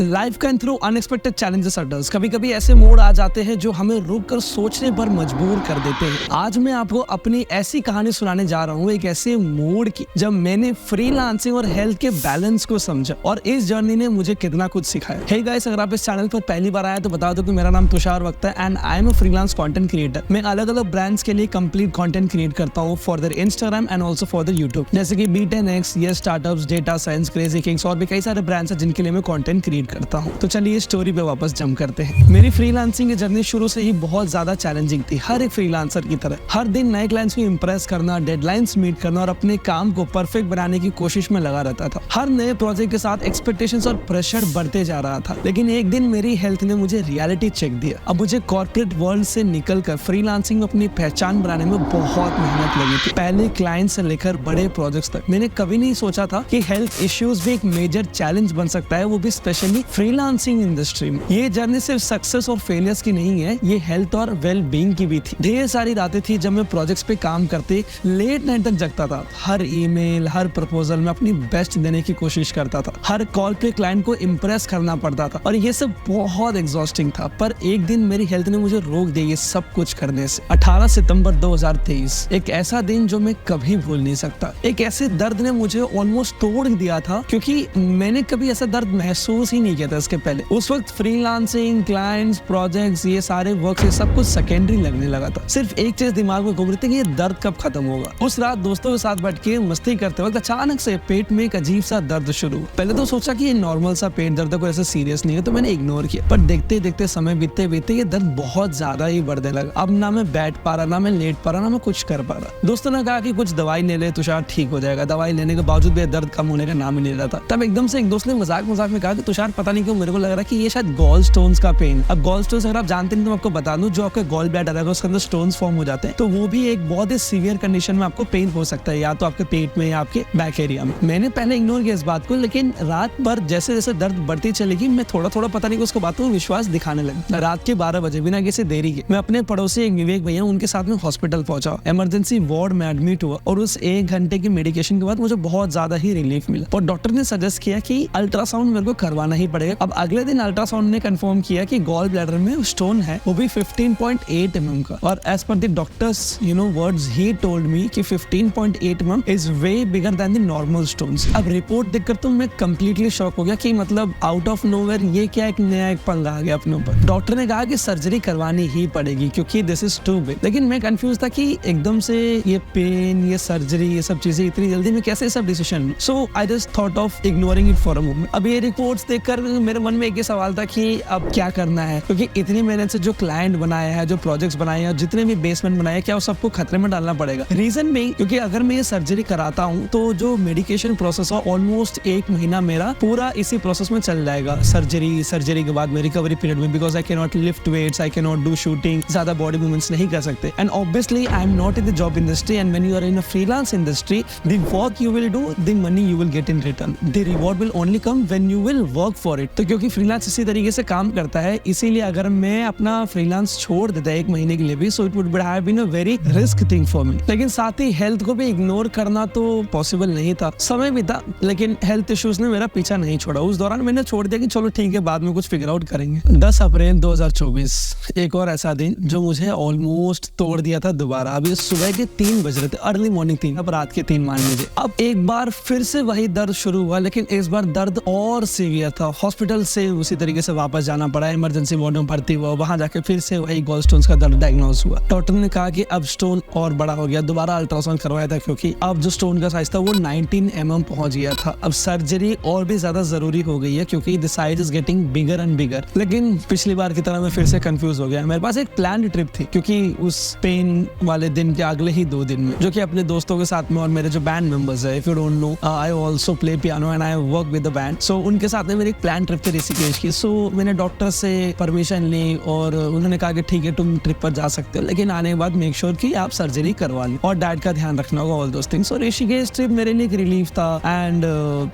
Life can through unexpected challenges at us. कभी कभी ऐसे मोड़ आ जाते हैं जो हमें रुक कर सोचने पर मजबूर कर देते हैं। आज मैं आपको अपनी ऐसी कहानी सुनाने जा रहा हूँ, एक ऐसे मोड़ की जब मैंने फ्रीलांसिंग और हेल्थ के बैलेंस को समझा और इस जर्नी ने मुझे कितना कुछ सिखाया। हे गाइस, अगर आप इस चैनल पर पहली बार आए तो बता दो कि मेरा नाम तुषार वक्त है and I am a freelance content creator. मैं अलग अलग ब्रांड्स के लिए कंप्लीट कंटेंट क्रिएट करता हूँ for their Instagram and also for their YouTube, जैसे कि B10X, ये startups, data science, crazy Kings और भी कई सारे ब्रांड्स हैं जिनके लिए मैं कंटेंट क्रिएट करता हूँ। तो चलिए स्टोरी पे वापस जंप करते हैं। मेरी फ्रीलांसिंग की जर्नी शुरू से ही बहुत ज्यादा चैलेंजिंग थी, हर एक फ्रीलांसर की तरह। हर दिन नए क्लाइंट्स को इंप्रेस करना, डेडलाइंस मीट करना और अपने काम को परफेक्ट बनाने की कोशिश में लगा रहता था। हर नए प्रोजेक्ट के साथ एक्सपेक्टेशंस और प्रेशर बढ़ते जा रहा था। लेकिन एक दिन मेरी हेल्थ ने मुझे रियलिटी चेक दिया। अब मुझे कॉर्पोरेट वर्ल्ड से निकलकर फ्रीलांसिंग में अपनी पहचान बनाने में बहुत मेहनत लगी थी। पहले क्लाइंट से लेकर बड़े प्रोजेक्ट्स तक। मैंने कभी नहीं सोचा था कि हेल्थ इश्यूज भी एक मेजर चैलेंज बन सकता है, वो भी स्पेशली फ्रीलांसिंग इंडस्ट्री में। ये जर्नी सिर्फ सक्सेस और फेलियर्स की नहीं है, ये हेल्थ और वेल बीइंग की भी थी। ढेर सारी रातें थी जब मैं प्रोजेक्ट्स पे काम करते लेट नाइट तक जगता था। हर ईमेल, हर प्रपोजल में अपनी बेस्ट देने की कोशिश करता था। हर कॉल पे क्लाइंट को इम्प्रेस करना पड़ता था और ये सब बहुत एग्जॉस्टिंग था। पर एक दिन मेरी हेल्थ ने मुझे रोक दिया ये सब कुछ करने से। 18 सितंबर 2023, एक ऐसा दिन जो मैं कभी भूल नहीं सकता। एक ऐसे दर्द ने मुझे ऑलमोस्ट तोड़ दिया था, क्योंकि मैंने कभी ऐसा दर्द महसूस ही नहीं किया था इसके पहले। उस वक्त फ्रीलांसिंग, क्लाइंट्स, प्रोजेक्ट्स, ये सारे वर्क, ये सब कुछ सेकेंडरी लगने लगा था। सिर्फ एक चीज दिमाग में घूम रही थी कि ये दर्द कब खत्म होगा। उस रात दोस्तों के साथ बैठ के मस्ती करते वक्त अचानक से पेट में एक अजीब सा दर्द शुरू हुआ। पहले तो सोचा कि ये नॉर्मल सा पेट दर्द है, कोई ऐसा सीरियस नहीं है, तो मैंने इग्नोर किया। पर देखते देखते समय बीतते बीतते ये दर्द बहुत ज्यादा ही बढ़ने लगा। अब ना मैं बैठ पा रहा, ना मैं लेट पा रहा, ना मैं कुछ कर पा रहा। दोस्तों ने कहा कि कुछ दवाई ले ले तुषार, ठीक हो जाएगा। दवाई लेने के बावजूद भी दर्द कम होने का नाम ही नहीं रहा था। तब एकदम से एक दोस्त ने मजाक में कहा कि तुषार, पता नहीं क्यों मेरे को लग रहा है कि ये शायद गॉल स्टोन्स का पेन। अब गॉल स्टोन्स अगर आप जानते नहीं तो मैं आपको बता दूं, जो आपके गॉल ब्लैडर है उसके अंदर स्टोन्स फॉर्म हो जाते हैं, तो वो भी एक बहुत ही सीवियर कंडीशन में आपको पेन हो सकता है, या तो आपके पेट में या आपके बैक एरिया में। मैंने पहले इग्नोर किया इस बात को, लेकिन रात भर जैसे जैसे दर्द बढ़ती चलेगी मैं थोड़ा थोड़ा पता नहीं उसको बातों में विश्वास दिखाने लगा। रात के 12 बजे बिना किसी देरी के मैं अपने पड़ोसी एक विवेक भैया, उनके साथ में हॉस्पिटल पहुंचा। इमरजेंसी वार्ड में एडमिट हुआ और उस 1 घंटे की मेडिकेशन के बाद मुझे बहुत ज्यादा ही रिलीफ मिला और डॉक्टर ने सजेस्ट किया कि अल्ट्रासाउंड मेरे को करवाना ही पड़ेगा। अब अगले दिन अल्ट्रासाउंड ने कंफर्म किया कि गॉल ब्लैडर में स्टोन है, वो भी 15.8 mm का। और as per the doctor's words, he told me कि 15.8 mm is way bigger than the normal stones. अब रिपोर्ट देखकर तो मैं कंप्लीटली शॉक हो गया कि मतलब आउट ऑफ नोवेयर ये क्या एक नया एक पंगा आ गया अपने ऊपर। डॉक्टर ने कहा कि सर्जरी करवानी ही पड़ेगी क्योंकि दिस इज टू बिग। लेकिन मैं कंफ्यूज था कि एकदम से ये पेन, ये सर्जरी, ये सब चीजें इतनी जल्दी में कैसे सब decision. So I just thought of ignoring it for a moment. अब ये रिपोर्ट्स देखकर मेरे मन में एक ही सवाल था कि अब क्या करना है, क्योंकि इतनी मेहनत से जो क्लाइंट बनाया है, जो प्रोजेक्ट्स बनाए हैं, जितने भी बेसमेंट बनाए, क्या उस सबको खतरे में डालना पड़ेगा। रीजन में क्योंकि अगर मैं ये सर्जरी कराता हूँ तो जो मेडिकेशन प्रोसेस है ऑलमोस्ट 1 महीना मेरा पूरा इसी प्रोसेस में चल जाएगा। सर्जरी के बाद में रिकवरी पीरियड में, because I can not lift weights, I can not do shooting, ज्यादा बॉडी मूवमेंट्स नहीं कर सकते। And obviously I am not in the job industry, and when you are in a freelance industry, the work you will do, the money you will get in return, the reward will only come when you will work for it. तो क्योंकि freelance इसी तरीके से काम करता है, इसीलिए अगर मैं अपना फ्रीलांस छोड़ देता 1 महीने के लिए भी, so it would have been a very risk thing for me. लेकिन साथ ही हेल्थ को भी इग्नोर करना तो पॉसिबल नहीं था। समय भी था, लेकिन हेल्थ इश्यूज ने मेरा पीछा नहीं छोड़ा। उस दौरान मैंने छोड़ दिया कि चलो ठीक है, बाद में कुछ फिगर आउट करेंगे। 10 अप्रैल 2024, एक और ऐसा दिन जो मुझे ऑलमोस्ट तोड़ दिया था दोबारा। अभी सुबह के 3 बज रहे थे, अर्ली मॉर्निंग 3, अब रात के 3 मान लीजिए। अब एक बार फिर से वही दर्द शुरू हुआ, लेकिन इस बार दर्द और सीवियर था। हॉस्पिटल से उसी तरीके से वापस जाना पड़ा, इमरजेंसी वार्ड में भर्ती हुआ, वहां जाके फिर से वही गॉल स्टोन्स का दर्द डायग्नोज हुआ। डॉक्टर ने कहा कि अब स्टोन और बड़ा हो गया, दोबारा अल्ट्रासाउंड करवाया था क्योंकि अब जो स्टोन का साइज था वो 19 mm पहुंच गया था। अब सर्जरी और भी ज्यादा जरूरी हो गई है क्योंकि the size is getting bigger and bigger. लेकिन पिछली बार की तरह मैं फिर से कंफ्यूज हो गया। मेरे पास एक प्लान ट्रिप थी, क्योंकि उस पेन वाले दिन के अगले ही 2 दिन में, जो कि अपने दोस्तों के साथ में और मेरे जो बैंड मेंबर्स है, if you don't know, I also play piano and I work with the band, so उनके साथ में मेरी एक प्लान ट्रिप थी ऋषिकेश की। सो मैंने डॉक्टर से परमिशन ली और उन्होंने कहा कि ठीक है तुम ट्रिप पर जा सकते हो, लेकिन आने के बाद मेक श्योर कि आप सर्जरी करवा ली और डाइट का ध्यान रखना होगा, all those things. So Rishikesh trip मेरे लिए एक रिलीफ था एंड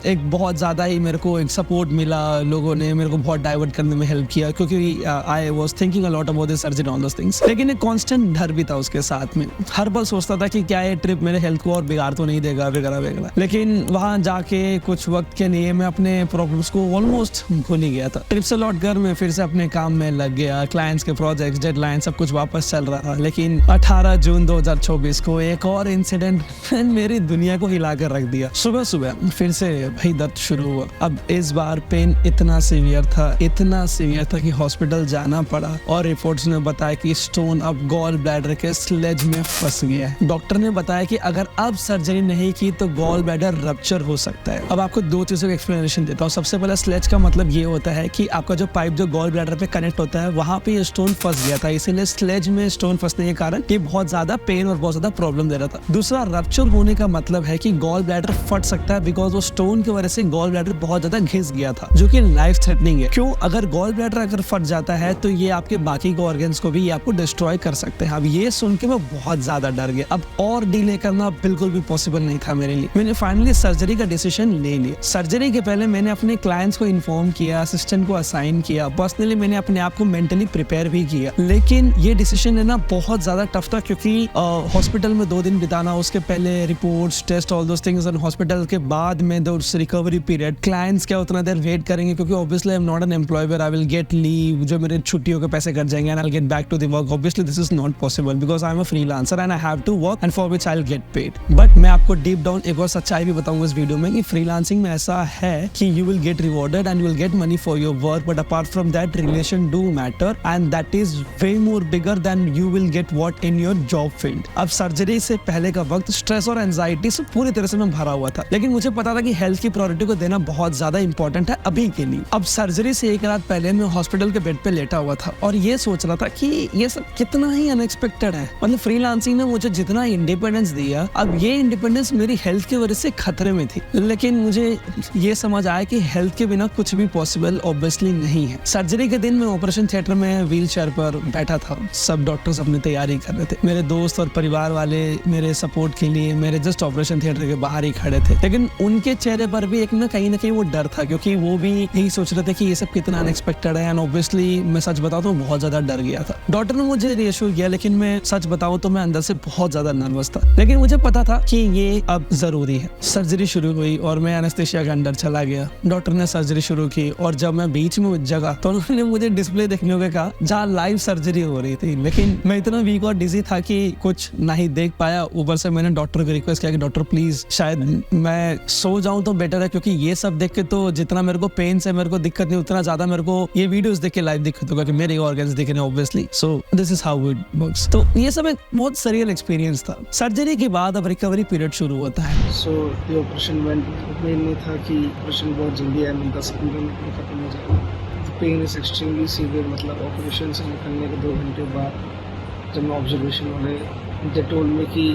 एक बहुत ज्यादा ही मेरे को एक सपोर्ट मिला। लोगों ने मेरे को बहुत डाइवर्ट करने में हेल्प किया क्योंकि I was thinking a lot about this surgery on those things. लेकिन एक कांस्टेंट डर भी था उसके साथ में। हर पल सोचता था कि क्या ये ट्रिप मेरे हेल्थ को और बिगाड़ तो नहीं देगा वगैरह वगैरह। लेकिन वहां जाके कुछ वक्त के लिए मैं अपने प्रॉब्लम्स को ऑलमोस्ट भूल ही गया था। ट्रिप से लौट कर मैं फिर से अपने काम में लग गया, क्लाइंट्स के प्रोजेक्ट्स, डेडलाइन सब कुछ वापस चल रहा था। लेकिन 18 जून 2024 को एक और इंसिडेंट मेरी दुनिया को हिला कर रख दिया। सुबह सुबह फिर से भाई दर्द शुरू हुआ। अब इस बार पेन इतना सीवियर था कि हॉस्पिटल जाना पड़ा और रिपोर्ट्स ने बताया कि स्टोन अब गॉल ब्लैडर के स्लेज में फंस गया है। डॉक्टर ने बताया कि अगर अब सर्जरी नहीं की तो गॉल ब्लैडर रप्चर हो सकता है। अब आपको दो चीजों का एक्सप्लेनेशन देता हूँ। सबसे पहले स्लेज का मतलब ये होता है कि आपका जो पाइप जो गॉल ब्लैडर पे कनेक्ट होता है वहां पे स्टोन फंस गया था, इसीलिए स्लेज में स्टोन फंसने के कारण ये बहुत ज्यादा पेन और बहुत ज्यादा प्रॉब्लम दे रहा था। दूसरा रप्चर होने का मतलब है कि गॉल ब्लैडर फट सकता है, बिकॉज वो स्टोन की वजह से गॉल ब्लैडर बहुत ज्यादा घिस गया था, जो कि लाइफ थ्रेटनिंग है। क्यों? अगर गॉल ब्लैडर अगर फट जाता है तो ये आपके बाकी के ऑर्गन्स को भी ये आपको डिस्ट्रॉय कर सकते हैं। अब ये सुन के मैं बहुत ज्यादा डर गया। अब और डिले करना बिल्कुल भी पॉसिबल नहीं था मेरे लिए। मैंने फाइनली सर्जरी का डिसीजन ले लिया। सर्जरी के पहले मैंने अपने क्लाइंट्स को इन्फॉर्म किया, असिस्टेंट को असाइन किया, पर्सनली मैंने अपने आप को मेंटली प्रिपेयर भी किया। लेकिन ये डिसीजन लेना बहुत ज्यादा टफ था, क्योंकि हॉस्पिटल में 2 दिन बिताना, उसके पहले reports, test, all those things, और हॉस्पिटल के बाद में द रिकवरी पीरियड। क्लाइंट्स क्या उतना देर वेट करेंगे, क्योंकि obviously I am not an employ where I will get leave, जो मेरे छुट्टियों के पैसे कट जाएंगे and I will get back to the work. Obviously this is not possible because I am a freelancer and I have to work and for which I will get paid. But मैं आपको deep down एक और सच्चाई भी बताऊंगा इस video में कि फ्रीलांसिंग में ऐसा है कि you will gate rewarded and you will get money for your work, but apart from that relation do matter and that is way more bigger than you will get what in your job field. अब surgery से पहले का वक्त stress और anxiety से पूरी तरह से मैं भरा हुआ था, लेकिन मुझे पता था कि हेल्थ की प्रायोरिटी को देना बहुत ज्यादा इंपॉर्टेंट है अभी के लिए। अब सर्जरी से एक रात पहले मैं हॉस्पिटल के बेड पे लेटा हुआ था और ये सोच रहा था कि ये सब कितना ही अनएक्सपेक्टेड है। मतलब फ्रीलांसिंग ने मुझे जितना इंडिपेंडेंस दिया, अब ये इंडिपेंडेंस मेरी हेल्थ की वजह से खतरे में थी। लेकिन मुझे ये समझ आया कि हेल्थ के बिना कुछ भी पॉसिबल ऑब्वियसली नहीं है। सर्जरी के दिन मैं ऑपरेशन थिएटर में व्हील चेयर पर बैठा था। सब डॉक्टर्स अपनी तैयारी कर रहे थे। मेरे दोस्त और परिवार वाले मेरे सपोर्ट के लिए मेरे जस्ट ऑपरेशन थिएटर के बाहर ही खड़े थे, लेकिन उनके चेहरे पर भी एक ना कहीं वो डर था, क्योंकि वो भी यही सोच रहे थे कि ये सब कितना अनएक्सपेक्टेड है। एंड ऑब्वियसली मैं सच बताऊं तो बहुत ज्यादा डर गया था। डॉक्टर ने मुझे रिएश्योर किया, लेकिन मैं सच बताऊं तो मैं अंदर से बहुत ज्यादा नर्वस था। लेकिन मुझे पता था कि ये अब जरूरी है। सर्जरी शुरू हुई और मैं एनेस्थीसिया के अंदर चला गया। डॉक्टर ने सर्जरी शुरू की और जब मैं बीच में जगह तो उन्होंने मुझे डिस्प्ले देखने को कहा जहाँ लाइव सर्जरी हो रही थी, लेकिन मैं इतना वीक और डिजी था कि कुछ नहीं देख पाया। ऊपर से मैंने डॉक्टर को रिक्वेस्ट किया कि डॉक्टर प्लीज शायद मैं सो जाऊं तो बेटर है, क्योंकि ये सब देख के तो जितना मेरे को पेन से मेरे को दिक्कत नहीं, उतना ज्यादा मेरे को ये वीडियोस देख के लाइव दिक्कत होगा कि मेरे ऑर्गन्स दिख रहे हैं obviously. So this is how it works. तो ये सब एक बहुत सरियल एक्सपीरियंस था। सर्जरी के बाद अब रिकवरी पीरियड शुरू होता है। सो ये ऑपरेशन मेन में था कि ऑपरेशन बहुत जल्दी है, 10 मिनट में खत्म हो जाएगा। पेन इज एक्सट्रीमली सीवियर, मतलब ऑपरेशन से निकलने के 2 घंटे बाद जब मैं ऑब्जर्वेशन वाले दे टोल्ड मी कि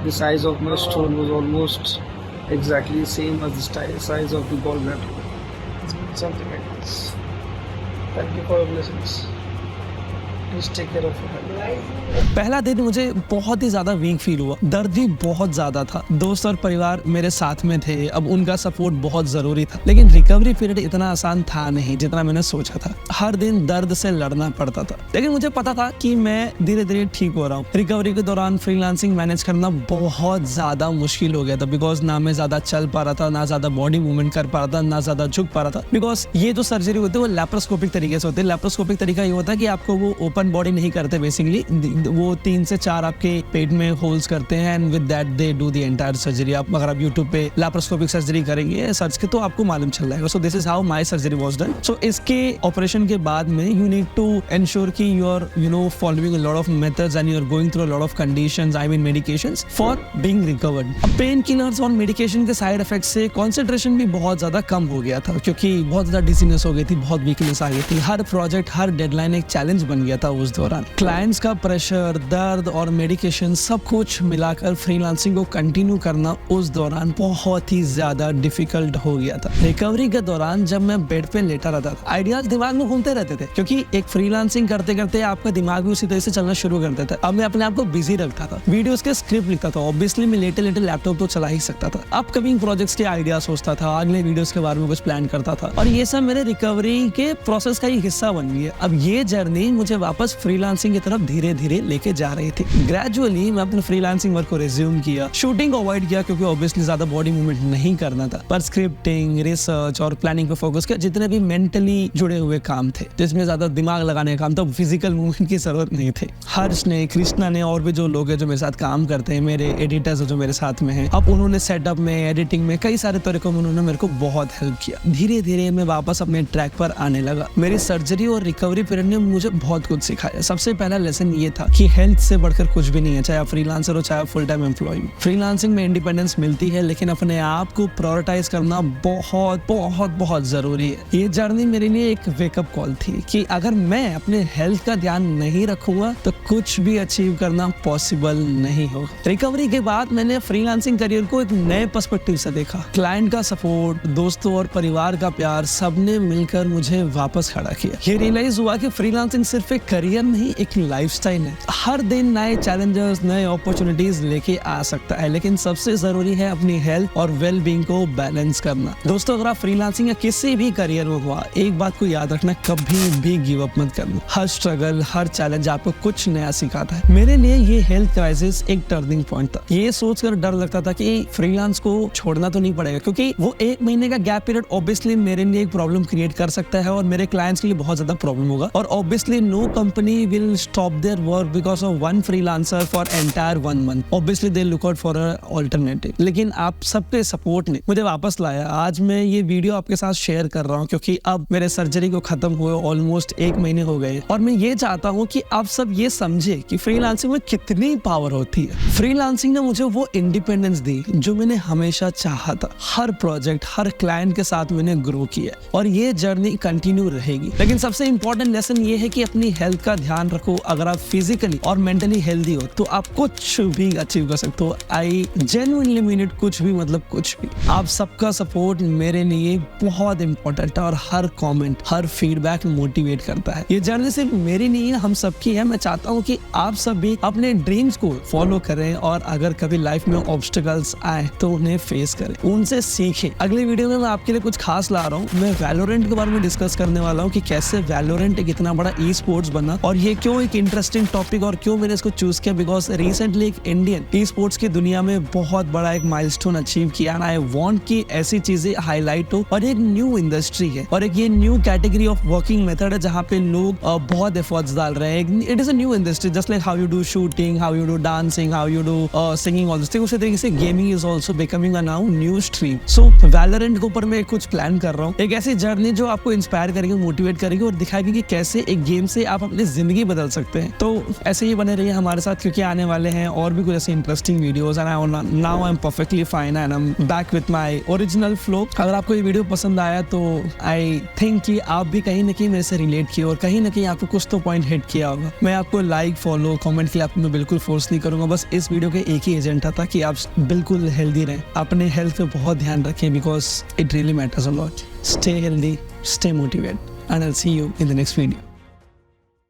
the size of my stone was almost exactly same as the size of the gallbladder, something like this. Thank you for your blessings. Please take care of your health. पहला दिन मुझे बहुत ही ज्यादा weak feel हुआ, दर्द भी बहुत ज्यादा था। दोस्त और परिवार मेरे साथ में थे, अब उनका सपोर्ट बहुत जरूरी था। लेकिन रिकवरी पीरियड इतना आसान था नहीं जितना मैंने सोचा था। हर दिन दर्द से लड़ना पड़ता था, लेकिन मुझे पता था कि मैं धीरे धीरे ठीक हो रहा हूँ। रिकवरी के दौरान फ्रीलांसिंग मैनेज करना बहुत ज्यादा मुश्किल हो गया था, बिकॉज ना मैं ज्यादा चल पा रहा था, ना ज्यादा बॉडी मूवमेंट कर पा रहा था, ना ज्यादा झुक पा रहा था। बिकॉज ये जो सर्जरी होती है वो लैप्रोस्कोपिक तरीके से होती है। लैप्रोस्कोपिक तरीका ये होता है कि आपको वो ओपन बॉडी नहीं करते, बेसिकली वो 3 से 4 आपके पेट में होल्स करते हैं and with that they do the entire surgery. आप अगर आप यूट्यूब पे लैप्रोस्कोपिक सर्जरी करेंगे सर्च के तो आपको मालूम चल जाएगा। So this is how my surgery was done. So इसके ऑपरेशन के बाद में यू नीड टू एंश्योर कि you are following a lot of methods and you are going through a lot of conditions, I mean medications for being recovered. Pain killers और medication के side effect से concentration भी बहुत ज्यादा कम हो गया था, क्योंकि बहुत ज्यादा डिजीनेस हो गई थी, बहुत वीकनेस आ गई थी। हर प्रोजेक्ट, हर डेडलाइन एक चैलेंज बन गया था उस दौरान। क्लाइंट्स का प्रेशर, दर्द और मेडिकेशन सब कुछ मिलाकर फ्रीलांसिंग को कंटिन्यू करना उस दौरान बहुत ही ज्यादा डिफिकल्ट हो गया था। रिकवरी के दौरान जब मैं बेड पे लेटा रहता था, आइडियाज दिमाग में घूमते रहते थे, क्योंकि एक फ्रीलांसिंग करते करते आपका दिमाग भी उसी तरह से चलना शुरू कर देता है। अब मैं अपने आप को बिजी रखता था, वीडियोस के स्क्रिप्ट लिखता था। ऑब्वियसली मैं लेटे लेटे लैपटॉप तो चला ही सकता था। अपकमिंग प्रोजेक्ट्स के आइडिया सोचता था, अगले वीडियोस के बारे में कुछ प्लान करता था, और ये सब मेरे रिकवरी के प्रोसेस का ही हिस्सा बन गया। अब ये जर्नी मुझे वापस वापस फ्रीलांसिंग की तरफ धीरे धीरे लेके जा रही थी। ग्रेजुअली मैं अपने फ्रीलांसिंग वर्क को रिज्यूम किया, शूटिंग को अवॉइड किया क्योंकि ऑब्वियसली ज्यादा बॉडी मूवमेंट नहीं करना था, पर स्क्रिप्टिंग, रिसर्च और प्लानिंग पे फोकस किया। जितने भी मेंटली जुड़े हुए काम थे जिसमें ज्यादा दिमाग लगाने का काम था, फिजिकल मूवमेंट की जरूरत नहीं थी। हर्ष ने, कृष्णा ने और भी जो लोग हैं जो मेरे साथ काम करते हैं, मेरे एडिटर्स जो मेरे साथ में हैं, अब उन्होंने सेटअप में, एडिटिंग में कई सारे तरीकों में उन्होंने मेरे को बहुत हेल्प किया। धीरे धीरे मैं वापस अपने ट्रैक पर आने लगा। मेरी सर्जरी और रिकवरी पीरियड ने मुझे बहुत कुछ सिखाया। सबसे पहला लेसन ये था कि हेल्थ से बढ़कर कुछ भी नहीं है, चाहे आप फ्रीलांसर हो चाहे फुल टाइम एम्प्लॉय। फ्रीलांसिंग में इंडिपेंडेंस मिलती है लेकिन अपने आप को प्रायोरिटाइज करना बहुत बहुत बहुत जरूरी है। ये जर्नी मेरे लिए एक वेकअप कॉल थी कि अगर मैं अपने हेल्थ का ध्यान नहीं रखूंगा तो कुछ भी अचीव करना पॉसिबल नहीं होगा। रिकवरी के बाद मैंने फ्रीलांसिंग करियर को एक नए पर्सपेक्टिव से देखा। क्लाइंट का सपोर्ट, दोस्तों और परिवार का प्यार, सबने मिलकर मुझे वापस खड़ा किया। ये रियलाइज हुआ कि फ्रीलांसिंग सिर्फ एक करियर नहीं, एक लाइफस्टाइल है। हर दिन नए चैलेंजेस, नए अपॉर्चुनिटीज लेके आ सकता है, लेकिन सबसे जरूरी है अपनी हेल्थ और वेल बीइंग को बैलेंस करना। दोस्तों, अगर आप फ्रीलांसिंग या किसी भी करियर में हुआ, एक बात को याद रखना, कभी भी गिव अप मत करना। हर स्ट्रगल, हर चैलेंज आपको कुछ नया सिखाता है। मेरे लिए ये हेल्थ क्राइसिस एक टर्निंग पॉइंट था। ये सोचकर डर लगता था कि फ्रीलांस को छोड़ना तो नहीं पड़ेगा, क्योंकि वो 1 महीने का गैप पीरियड ऑब्वियसली मेरे लिए एक प्रॉब्लम क्रिएट कर सकता है और मेरे क्लाइंट्स के लिए बहुत ज्यादा प्रॉब्लम होगा। और obviously no company will stop their work because of one freelancer for entire 1 month. Obviously they look out for a alternative. लेकिन आप सबके सपोर्ट ने मुझे वापस लाया। आज मैं ये वीडियो आपके साथ शेयर कर रहा हूँ क्योंकि अब मेरे सर्जरी को खत्म हुए ऑलमोस्ट 1 महीने हो गए और मैं ये चाहता हूँ कि आप सब ये समझे कि फ्रीलांसिंग में कितनी पावर होती है। फ्रीलांसिंग ने मुझे वो इंडिपेंडेंस दी जो मैंने हमेशा चाहा था। हर प्रोजेक्ट, हर क्लाइंट के साथ मैंने ग्रो किया और ये जर्नी कंटिन्यू रहेगी। लेकिन सबसे इंपॉर्टेंट लेसन ये है कि अपनी हेल्थ का ध्यान रखो। अगर आप फिजिकली और मेंटली हेल्दी हो तो आप कुछ भी अचीव कर सकते हो। आई जेन्युइनली मीन इट, कुछ भी मतलब कुछ भी। आप सबका सपोर्ट मेरे लिए बहुत इंपॉर्टेंट है और हर कमेंट, हर फीडबैक मोटिवेट करता है। ये जर्नी सिर्फ मेरी नहीं है, हम सबकी है। मैं चाहता हूँ कि आप सब भी अपने ड्रीम्स को फॉलो करें और अगर कभी लाइफ में ऑब्स्टिकल्स आए तो उन्हें फेस करें, उनसे सीखें। अगली वीडियो में मैं आपके लिए कुछ खास ला रहा हूँ। मैं वैलोरेंट के बारे में डिस्कस करने वाला हूँ कि कैसे वैलोरेंट एक इतना बड़ा ई स्पोर्ट्स बना और ये क्यों एक इंटरेस्टिंग टॉपिक और क्यों मैंने इसको चूज किया, बिकॉज रिसेंटली एक इंडियन ई स्पोर्ट्स की दुनिया में बहुत बड़ा एक माइलस्टोन अचीव किया एंड आई वांट कि ऐसी चीजें हाईलाइट हो। और एक न्यू इंडस्ट्री है और एक ये new category of working method है जहाँ पे लोग बहुत एफर्ट्स डाल रहे हैं। It is a new industry, just like how you do shooting, how you do dancing, how you do singing, all this thing. उसी तरीके से gaming is also becoming a now new stream. So Valorant के ऊपर मैं कुछ plan कर रहा हूँ, एक ऐसी जर्नी जो आपको इंस्पायर करेगी, मोटिवेट करेगी और दिखाएगी कि कैसे एक गेम से आप अपनी जिंदगी बदल सकते हैं। तो ऐसे ही बने रहिए हमारे साथ क्योंकि आने वाले हैं और भी कुछ ऐसे interesting videos and now I am perfectly fine and I am back with my original flow. अगर आपको ये वीडियो पसंद आया तो आई थिंक कि आप भी कहीं ना कहीं मेरे से रिलेट किए और कहीं ना कहीं आपको कुछ तो पॉइंट हिट किया होगा। मैं आपको लाइक, फॉलो, कमेंट के लिए आपको मैं बिल्कुल फोर्स नहीं करूंगा। बस इस वीडियो के एक ही एजेंडा था कि आप बिल्कुल हेल्दी रहें, अपने हेल्थ पे बहुत ध्यान रखें because it really matters a lot. Stay healthy, stay motivated and I will see you in the next video.